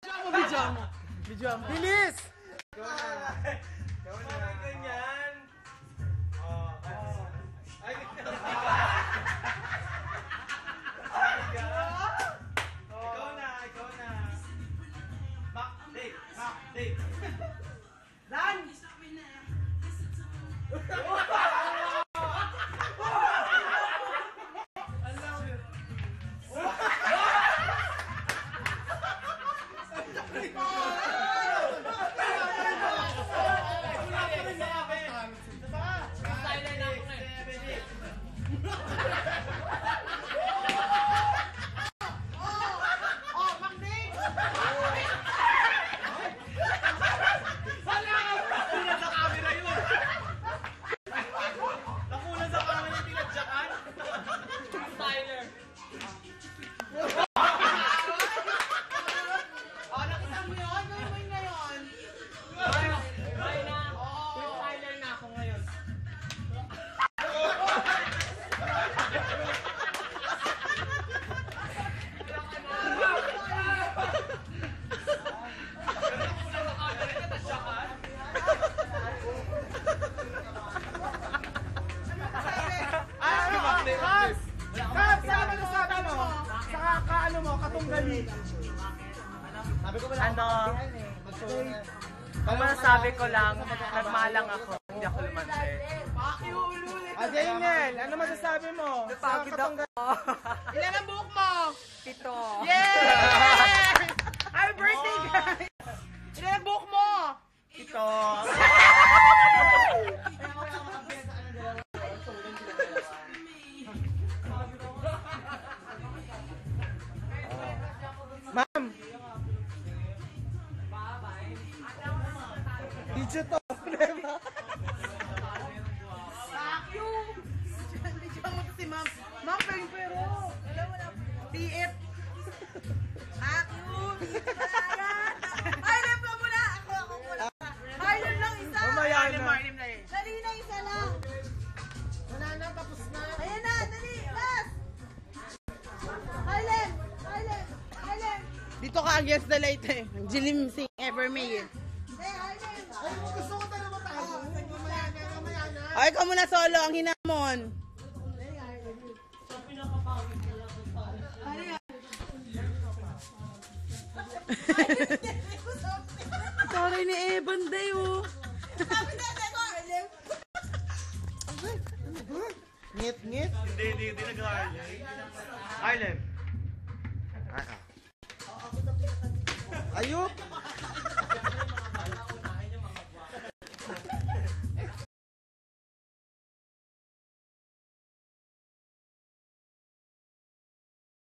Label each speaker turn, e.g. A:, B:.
A: Video mo.
B: Bilis!
C: Bakit ganyan? Ay, ikaw na. Back, Dave.
A: Lan! Ang masasabi ko lang, nagmalang ako, hindi ako lumante.
B: Daniel, ano masasabi mo?
A: Napagod ako.
D: Ilan ang buhok mo?
A: 7.
D: Yay! Happy birthday, guys! Ilan ang buhok mo?
A: 7.
B: Ma'am! Video to!
D: Vacuum! Video mo si ma'am. Ma'am, pero. TF. Vacuum! Harlem ka muna! Ako muna. Harlem lang isa!
B: Mamaya na.
D: Harlem na eh. Dali na isa lang.
B: Wala na, tapos na.
D: Ayan na, dali! Last! Harlem! Dito ka against the light eh. Jilim Singh ever may eh.
B: Ay, gusto ko tayo matago. Mamaya na.
D: Ay, ikaw muna solo, ang hinamon. Sorry ni Evan day oh.
B: Ngit.
C: Hindi nag-Harlem. Harlem.
B: Ayup!